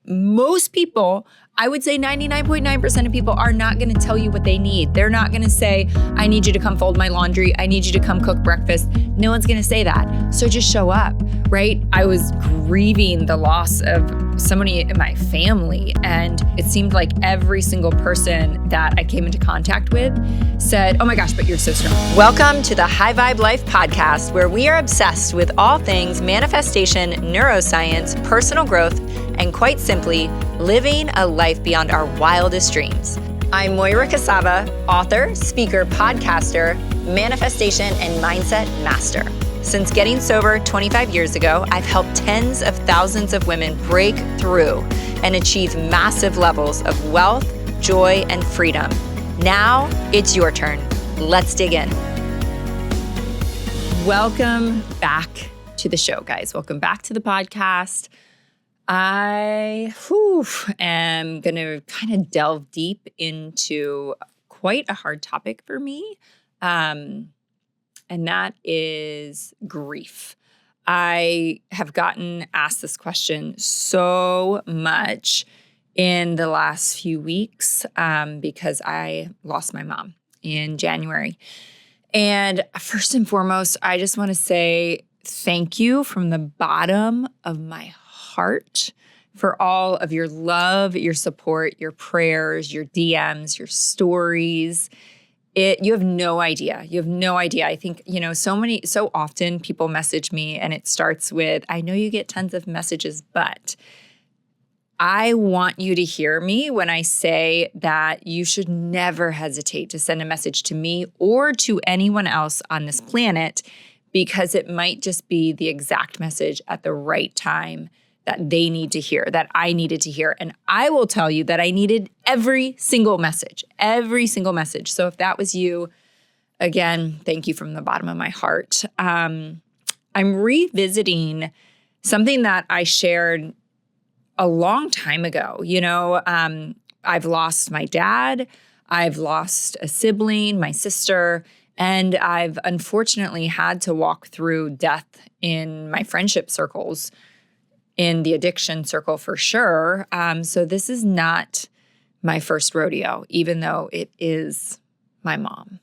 most people, I would say 99.9% of people are not going to tell you what they need. They're not going to say, I need you to come fold my laundry. I need you to come cook breakfast. No one's going to say that. So just show up, right? I was grieving the loss of somebody in my family, and it seemed like every single person that I came into contact with said, oh my gosh, but you're so strong. Welcome to the High Vibe Life podcast, where we are obsessed with all things manifestation, neuroscience, personal growth, and quite simply, living a life beyond our wildest dreams. I'm Moira Casava, author, speaker, podcaster, manifestation, and mindset master. Since getting sober 25 years ago, I've helped tens of thousands of women break through and achieve massive levels of wealth, joy, and freedom. Now it's your turn. Let's dig in. Welcome back to the show, guys. Welcome back to the podcast. I am going to kind of delve deep into quite a hard topic for me, and that is grief. I have gotten asked this question so much in the last few weeks because I lost my mom in January. And first and foremost, I just want to say thank you from the bottom of my heart for all of your love, your support, your prayers, your DMs, your stories. You have no idea. You have no idea. I think, so often people message me and it starts with, I know you get tons of messages, but I want you to hear me when I say that you should never hesitate to send a message to me or to anyone else on this planet, because it might just be the exact message at the right time that they need to hear, that I needed to hear. And I will tell you that I needed every single message. So if that was you, again, thank you from the bottom of my heart. I'm revisiting something that I shared a long time ago. I've lost my dad, I've lost a sibling, my sister, and I've unfortunately had to walk through death in my friendship circles, in the addiction circle for sure. So this is not my first rodeo, even though it is my mom.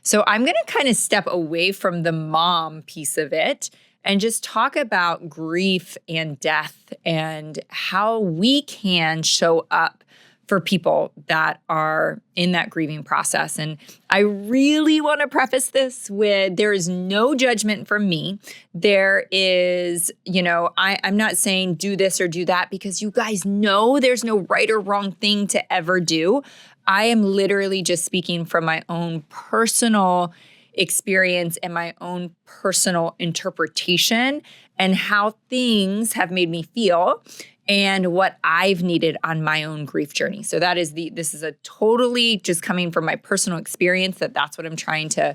So I'm going to kind of step away from the mom piece of it and just talk about grief and death and how we can show up for people that are in that grieving process. And I really want to preface this with, there is no judgment from me. There is, I'm not saying do this or do that, because you guys know there's no right or wrong thing to ever do. I am literally just speaking from my own personal experience and my own personal interpretation and how things have made me feel and what I've needed on my own grief journey. So this is a totally just coming from my personal experience, that's what I'm trying to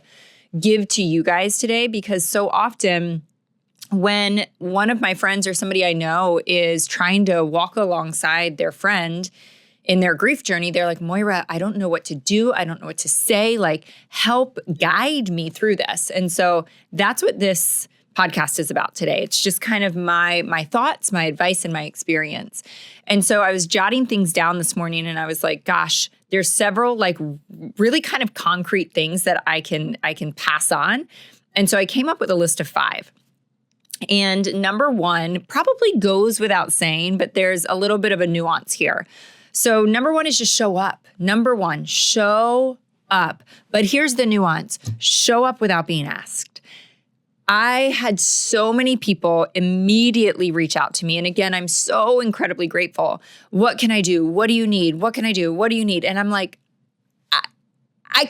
give to you guys today, because so often when one of my friends or somebody I know is trying to walk alongside their friend in their grief journey, they're like, Moira, I don't know what to do. I don't know what to say. Help guide me through this. And so that's what this podcast is about today. It's just kind of my thoughts, my advice, and my experience. And so I was jotting things down this morning and I was like, gosh, there's several really kind of concrete things that I can pass on. And so I came up with a list of 5. And number 1 probably goes without saying, but there's a little bit of a nuance here. So number 1 is just show up. Number 1, show up. But here's the nuance. Show up without being asked. I had so many people immediately reach out to me. And again, I'm so incredibly grateful. What can I do? What do you need? What can I do? What do you need? And I'm like, I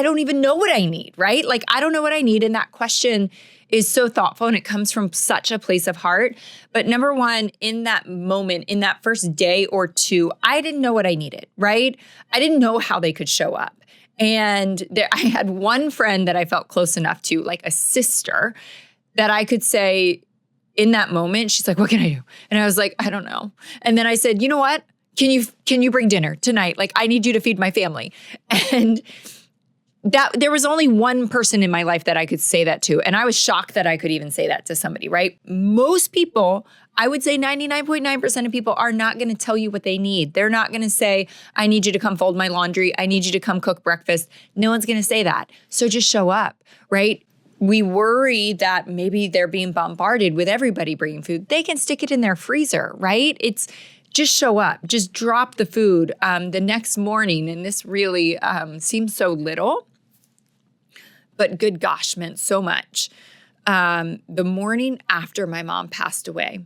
don't even know what I need, right? I don't know what I need. And that question is so thoughtful and it comes from such a place of heart. But number 1, in that moment, in that first day or 2, I didn't know what I needed, right? I didn't know how they could show up. And I had one friend that I felt close enough to, like a sister, that I could say in that moment, she's like, what can I do? And I was like, I don't know. And then I said, you know what? Can you bring dinner tonight? I need you to feed my family. And that there was only one person in my life that I could say that to. And I was shocked that I could even say that to somebody, right? Most people, I would say 99.9% of people are not going to tell you what they need. They're not going to say, I need you to come fold my laundry. I need you to come cook breakfast. No one's going to say that. So just show up, right? We worry that maybe they're being bombarded with everybody bringing food. They can stick it in their freezer, right? It's just show up, just drop the food the next morning. And this really seems so little, but good gosh, meant so much. The morning after my mom passed away,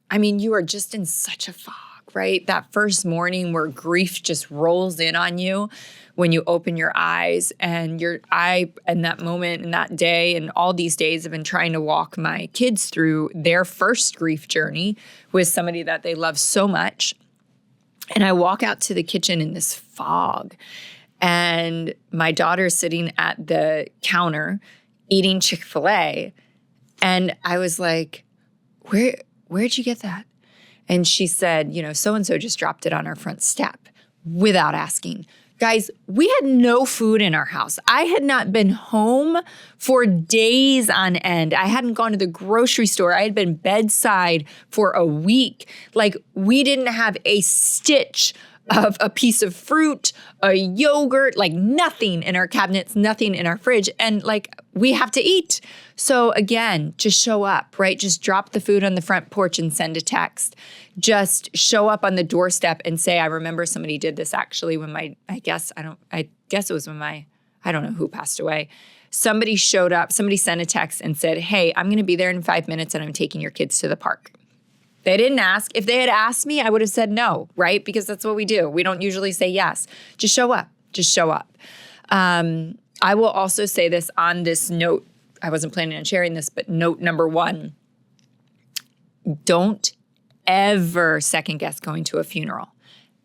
I mean, you are just in such a fog, right? That first morning where grief just rolls in on you when you open your eyes, and in that moment, in that day, and all these days I've been trying to walk my kids through their first grief journey with somebody that they love so much. And I walk out to the kitchen in this fog, and my daughter's sitting at the counter eating Chick-fil-A. And I was like, where'd you get that? And she said, so-and-so just dropped it on our front step without asking. Guys, we had no food in our house. I had not been home for days on end. I hadn't gone to the grocery store. I had been bedside for a week. Like, we didn't have a stitch of a piece of fruit, a yogurt, like nothing in our cabinets, nothing in our fridge. And like, we have to eat. So again, just show up, right? Just drop the food on the front porch and send a text. Just show up on the doorstep and say, I remember somebody did this actually when I guess it was when I don't know who passed away. Somebody showed up, somebody sent a text and said, hey, I'm going to be there in 5 minutes and I'm taking your kids to the park. They didn't ask. If they had asked me, I would have said no, right? Because that's what we do. We don't usually say yes. Just show up. Just show up. I will also say this on this note. I wasn't planning on sharing this, but note number 1, don't ever second guess going to a funeral.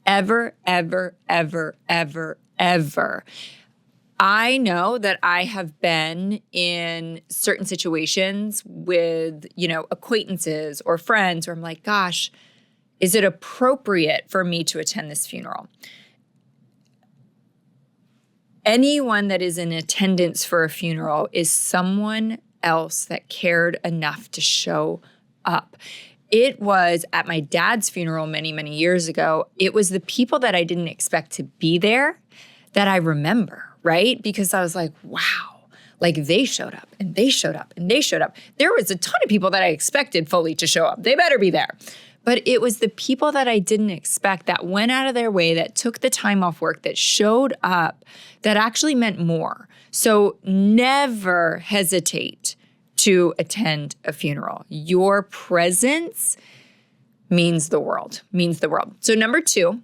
Ever, ever, ever, ever, ever. I know that I have been in certain situations with, acquaintances or friends where I'm like, gosh, is it appropriate for me to attend this funeral? Anyone that is in attendance for a funeral is someone else that cared enough to show up. It was at my dad's funeral many, many years ago. It was the people that I didn't expect to be there that I remember. Right? Because I was like, wow, like they showed up and they showed up and they showed up. There was a ton of people that I expected fully to show up. They better be there. But it was the people that I didn't expect that went out of their way, that took the time off work, that showed up, that actually meant more. So never hesitate to attend a funeral. Your presence means the world, So number 2,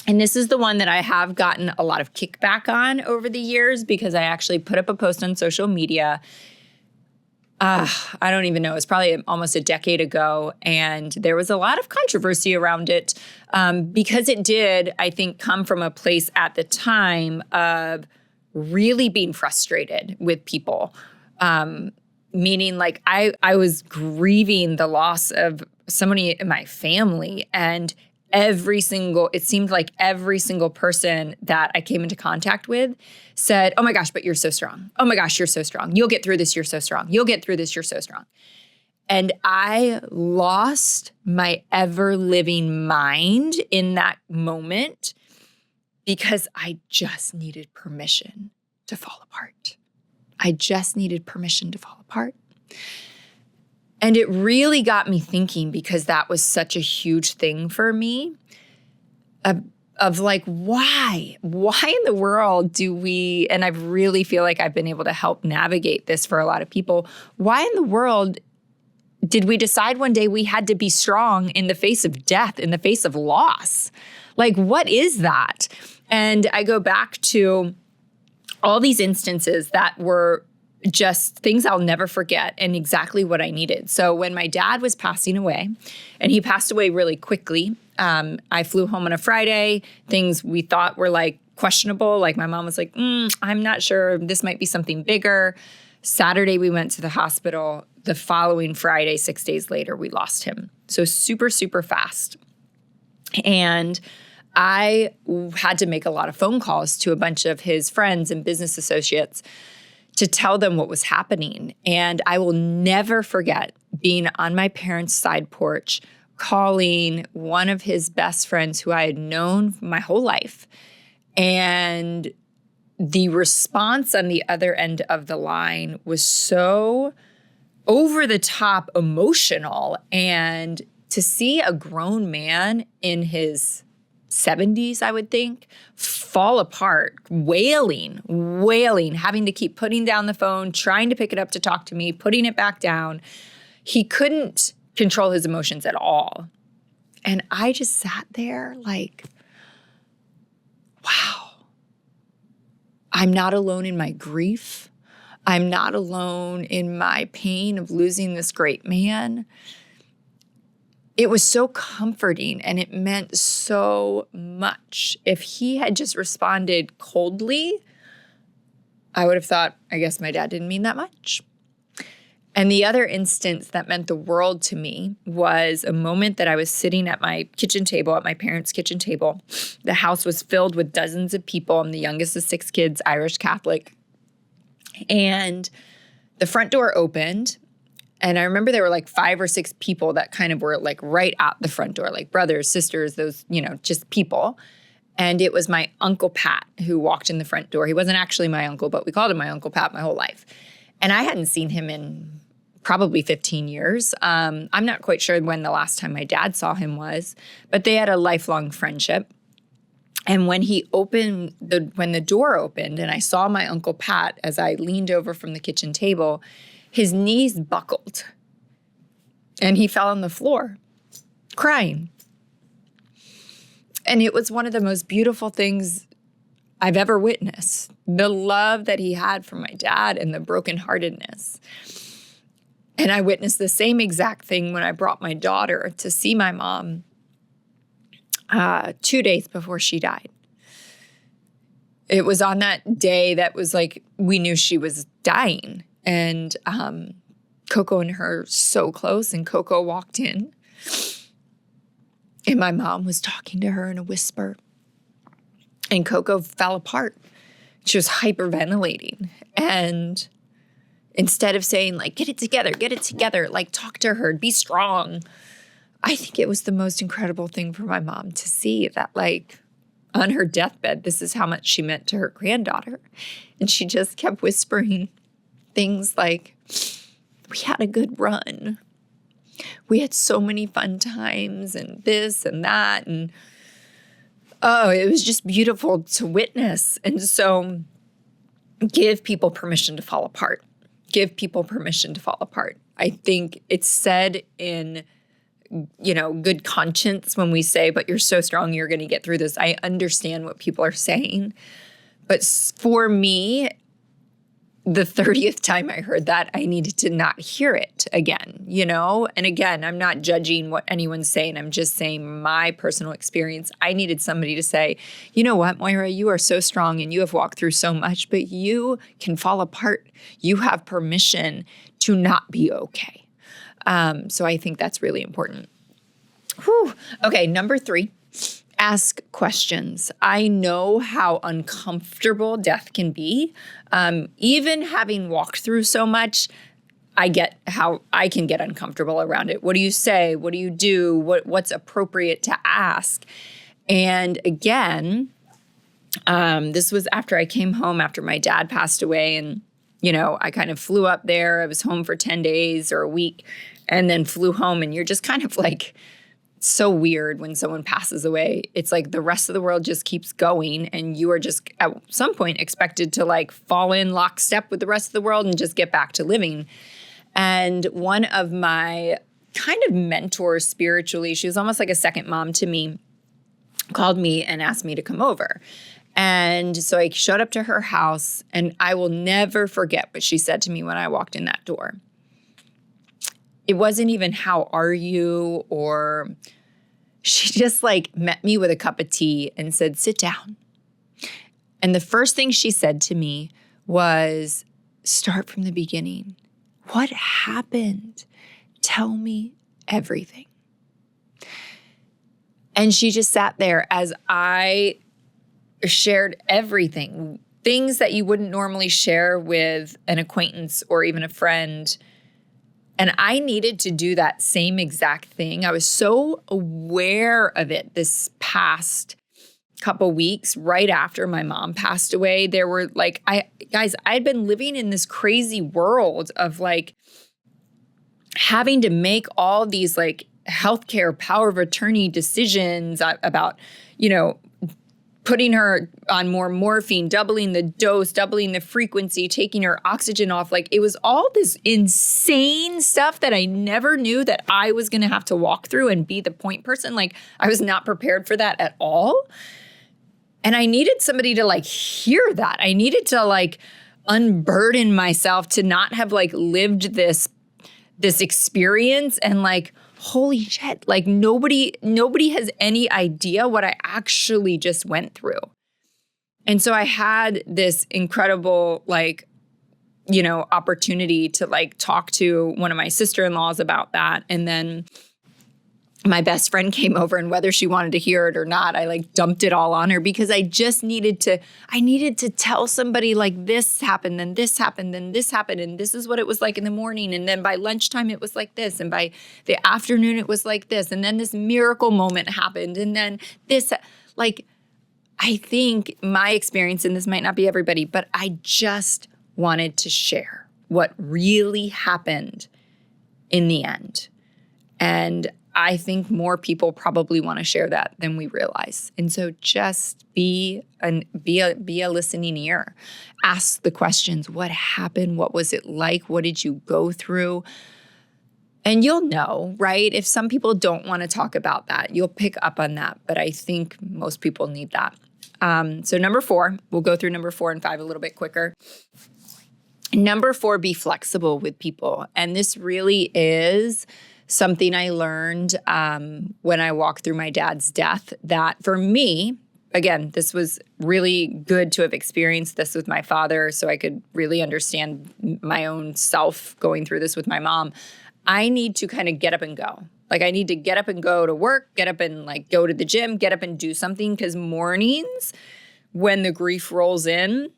and this is the one that I have gotten a lot of kickback on over the years because I actually put up a post on social media. I don't even know. It was probably almost a decade ago. And there was a lot of controversy around it because it did, I think, come from a place at the time of really being frustrated with people. Meaning like I was grieving the loss of somebody in my family, and it seemed like every single person that I came into contact with said, oh my gosh, but you're so strong. Oh my gosh, you're so strong. You'll get through this. You're so strong. You'll get through this. You're so strong. And I lost my ever-living mind in that moment because I just needed permission to fall apart. And it really got me thinking, because that was such a huge thing for me, of like, why in the world do we, and I really feel like I've been able to help navigate this for a lot of people, why in the world did we decide one day we had to be strong in the face of death, in the face of loss? Like, what is that? And I go back to all these instances that were just things I'll never forget and exactly what I needed. So when my dad was passing away, and he passed away really quickly, I flew home on a Friday. Things we thought were like questionable. Like my mom was like, I'm not sure. This might be something bigger. Saturday, we went to the hospital. The following Friday, 6 days later, we lost him. So super, super fast. And I had to make a lot of phone calls to a bunch of his friends and business associates to tell them what was happening. And I will never forget being on my parents' side porch, calling one of his best friends who I had known my whole life. And the response on the other end of the line was so over the top emotional. And to see a grown man in his 70s, I would think, fall apart, wailing, having to keep putting down the phone, trying to pick it up to talk to me, putting it back down. He couldn't control his emotions at all. And I just sat there like, wow. I'm not alone in my grief. I'm not alone in my pain of losing this great man. It was so comforting and it meant so much. If he had just responded coldly, I would have thought, I guess my dad didn't mean that much. And the other instance that meant the world to me was a moment that I was sitting at my kitchen table, at my parents' kitchen table. The house was filled with dozens of people. I'm the youngest of 6 kids, Irish Catholic. And the front door opened. And I remember there were like 5 or 6 people that kind of were like right at the front door, like brothers, sisters, those, just people. And it was my Uncle Pat who walked in the front door. He wasn't actually my uncle, but we called him my Uncle Pat my whole life. And I hadn't seen him in probably 15 years. I'm not quite sure when the last time my dad saw him was, but they had a lifelong friendship. And when when the door opened and I saw my Uncle Pat as I leaned over from the kitchen table, his knees buckled and he fell on the floor crying. And it was one of the most beautiful things I've ever witnessed. The love that he had for my dad and the brokenheartedness. And I witnessed the same exact thing when I brought my daughter to see my mom 2 days before she died. It was on that day that was like, we knew she was dying. And Coco and her so close, and Coco walked in. And my mom was talking to her in a whisper. And Coco fell apart. She was hyperventilating. And instead of saying, like, get it together, like, talk to her, be strong. I think it was the most incredible thing for my mom to see that, like, on her deathbed, this is how much she meant to her granddaughter. And she just kept whispering things like, we had a good run. We had so many fun times and this and that. And oh, it was just beautiful to witness. And so give people permission to fall apart. Give people permission to fall apart. I think it's said in, good conscience when we say, but you're so strong, you're going to get through this. I understand what people are saying. But for me, the 30th time I heard that, I needed to not hear it again, And again, I'm not judging what anyone's saying. I'm just saying my personal experience. I needed somebody to say, you know what, Moira, you are so strong and you have walked through so much, but you can fall apart. You have permission to not be okay. So I think that's really important. Whew. Okay, number 3. Ask questions. I know how uncomfortable death can be. Even having walked through so much, I get how I can get uncomfortable around it. What do you say? What do you do? What's appropriate to ask? And again, this was after I came home after my dad passed away. And, I kind of flew up there. I was home for 10 days or a week and then flew home. And you're just kind of like, so weird when someone passes away. It's like the rest of the world just keeps going and you are just at some point expected to like fall in lockstep with the rest of the world and just get back to living. And one of my kind of mentors spiritually, she was almost like a second mom to me, called me and asked me to come over. And so I showed up to her house and I will never forget what she said to me when I walked in that door. It wasn't even, how are you? Or she just like met me with a cup of tea and said, sit down. And the first thing she said to me was, start from the beginning. What happened? Tell me everything. And she just sat there as I shared everything, things that you wouldn't normally share with an acquaintance or even a friend. And I needed to do that same exact thing. I was so aware of it this past couple weeks right after my mom passed away. There were like, I'd been living in this crazy world of like having to make all these like healthcare power of attorney decisions about, putting her on more morphine, doubling the dose, doubling the frequency, taking her oxygen off. Like it was all this insane stuff that I never knew that I was going to have to walk through and be the point person. Like I was not prepared for that at all. And I needed somebody to like hear that. I needed to like unburden myself to not have like lived this experience and like, holy shit, like nobody has any idea what I actually just went through. And so I had this incredible opportunity to like talk to one of my sister-in-laws about that. And then my best friend came over, and whether she wanted to hear it or not, I like dumped it all on her because I just needed to tell somebody like this happened, then this happened, then this happened, and this is what it was like in the morning. And then by lunchtime, it was like this. And by the afternoon, it was like this. And then this miracle moment happened. And then this, like, I think my experience, and this might not be everybody, but I just wanted to share what really happened in the end. And I think more people probably want to share that than we realize. And so just be a listening ear. Ask the questions. What happened? What was it like? What did you go through? And you'll know, right? If some people don't want to talk about that, you'll pick up on that. But I think most people need that. So number 4, we'll go through number 4 and 5 a little bit quicker. Number 4, be flexible with people. And this really is something I learned when I walked through my dad's death, that for me, again, this was really good to have experienced this with my father so I could really understand my own self going through this with my mom. I need to kind of get up and go. Like I need to get up and go to work, get up and like go to the gym, get up and do something, because mornings when the grief rolls in,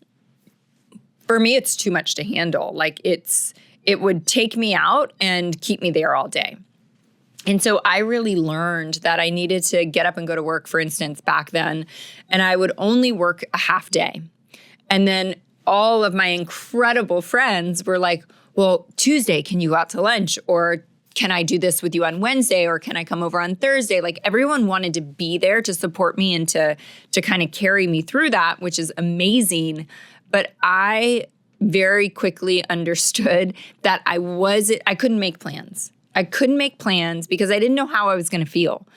for me, it's too much to handle. Like it would take me out and keep me there all day. And so I really learned that I needed to get up and go to work, for instance, back then, and I would only work a half day. And then all of my incredible friends were like, well, Tuesday, can you go out to lunch? Or can I do this with you on Wednesday? Or can I come over on Thursday? Like everyone wanted to be there to support me and to kind of carry me through that, which is amazing. But I very quickly understood that I couldn't make plans. I couldn't make plans because I didn't know how I was going to feel,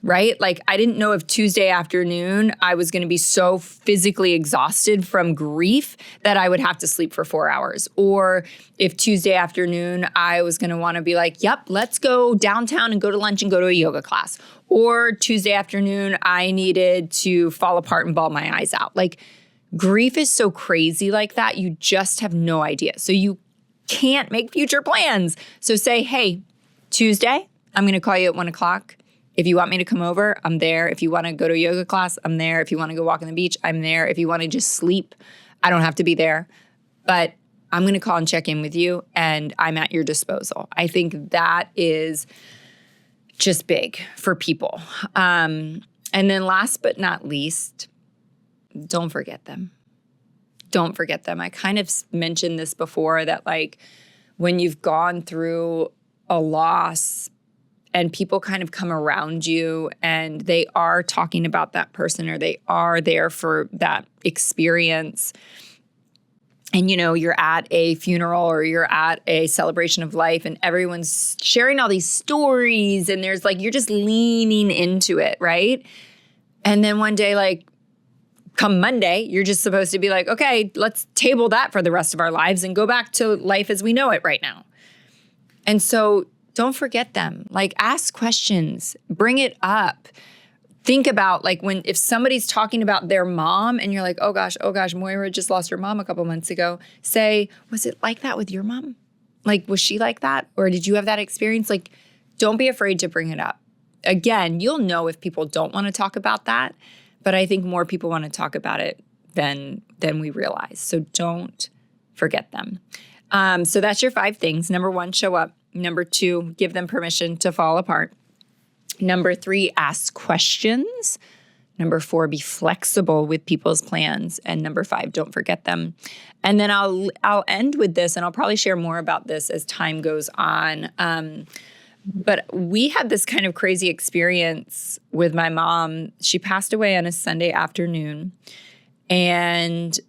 right? Like I didn't know if Tuesday afternoon I was going to be so physically exhausted from grief that I would have to sleep for 4 hours. Or if Tuesday afternoon I was going to want to be like, yep, let's go downtown and go to lunch and go to a yoga class. Or Tuesday afternoon I needed to fall apart and bawl my eyes out. Like grief is so crazy like that. You just have no idea. So you can't make future plans. So say, hey, Tuesday, I'm going to call you at 1 o'clock. If you want me to come over, I'm there. If you want to go to a yoga class, I'm there. If you want to go walk on the beach, I'm there. If you want to just sleep, I don't have to be there. But I'm going to call and check in with you, and I'm at your disposal. I think that is just big for people. And then last but not least, don't forget them. Don't forget them. I kind of mentioned this before, that like when you've gone through a loss and people kind of come around you and they are talking about that person, or they are there for that experience, and you're at a funeral or you're at a celebration of life and everyone's sharing all these stories, and there's like, you're just leaning into it, right? And then one day, like come Monday, you're just supposed to be like, okay, let's table that for the rest of our lives and go back to life as we know it right now. And so don't forget them. Like ask questions, bring it up. Think about like if somebody's talking about their mom and you're like, oh gosh, Moira just lost her mom a couple months ago. Say, was it like that with your mom? Like, was she like that? Or did you have that experience? Like, don't be afraid to bring it up. again, you'll know if people don't want to talk about that, but I think more people want to talk about it than we realize. So don't forget them. So that's your 5 things. Number 1, show up. Number 2, give them permission to fall apart. Number 3, ask questions. Number 4, be flexible with people's plans. And number 5, don't forget them. And then I'll end with this, and I'll probably share more about this as time goes on. But we had this kind of crazy experience with my mom. She passed away on a Sunday afternoon. And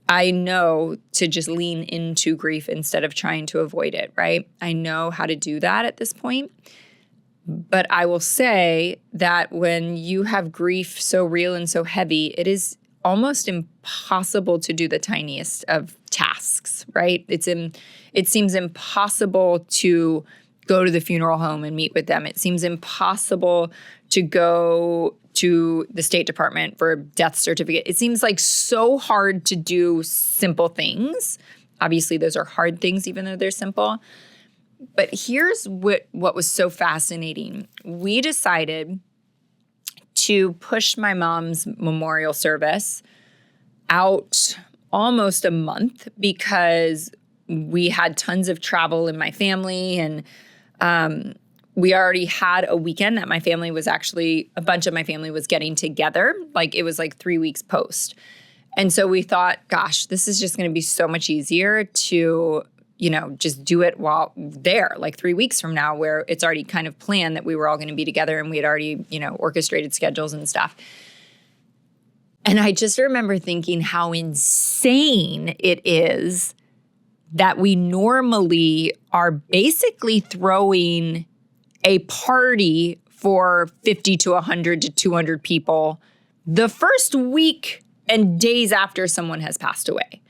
I know to just lean into grief instead of trying to avoid it, right? I know how to do that at this point. But I will say that when you have grief so real and so heavy, it is almost impossible to do the tiniest of tasks, right? It seems impossible to go to the funeral home and meet with them. It seems impossible to go to the State Department for a death certificate. It seems like so hard to do simple things. Obviously, those are hard things, even though they're simple. But here's what was so fascinating. We decided to push my mom's memorial service out almost a month because we had tons of travel in my family, and we already had a weekend that my family was actually, a bunch of my family was getting together. Like it was like 3 weeks post. And so we thought, gosh, this is just going to be so much easier to, just do it while there, like 3 weeks from now, where it's already kind of planned that we were all going to be together and we had already, orchestrated schedules and stuff. And I just remember thinking how insane it is that we normally are basically throwing a party for 50 to 100 to 200 people the first week and days after someone has passed away.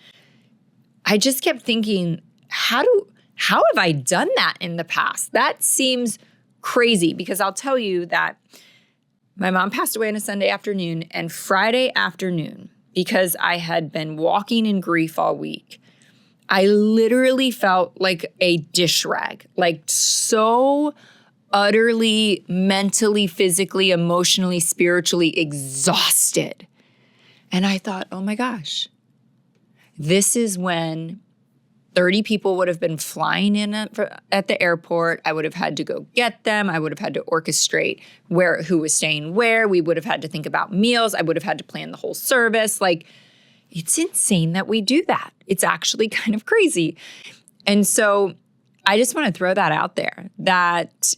I just kept thinking, how have I done that in the past? That seems crazy, because I'll tell you that my mom passed away on a Sunday afternoon, and Friday afternoon, because I had been walking in grief all week, I literally felt like a dish rag, like so utterly mentally, physically, emotionally, spiritually exhausted. And I thought, oh my gosh, this is when 30 people would have been flying in at the airport. I would have had to go get them. I would have had to orchestrate who was staying where. We would have had to think about meals. I would have had to plan the whole service. Like, it's insane that we do that. It's actually kind of crazy. And so I just want to throw that out there, that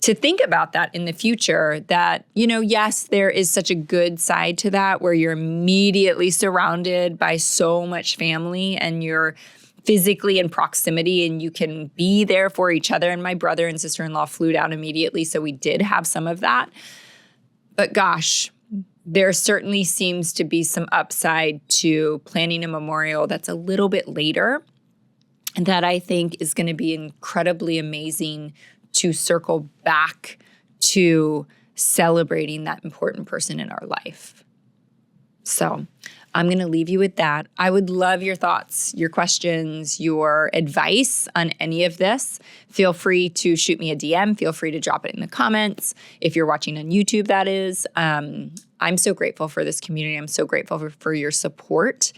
to think about that in the future, that, yes, there is such a good side to that where you're immediately surrounded by so much family and you're physically in proximity and you can be there for each other. And my brother and sister-in-law flew down immediately, so we did have some of that. But gosh, there certainly seems to be some upside to planning a memorial that's a little bit later, and that I think is going to be incredibly amazing to circle back to celebrating that important person in our life. So I'm going to leave you with that. I would love your thoughts, your questions, your advice on any of this. Feel free to shoot me a DM. Feel free to drop it in the comments. If you're watching on YouTube, that is. I'm so grateful for this community. I'm so grateful for your support.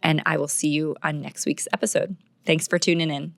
And I will see you on next week's episode. Thanks for tuning in.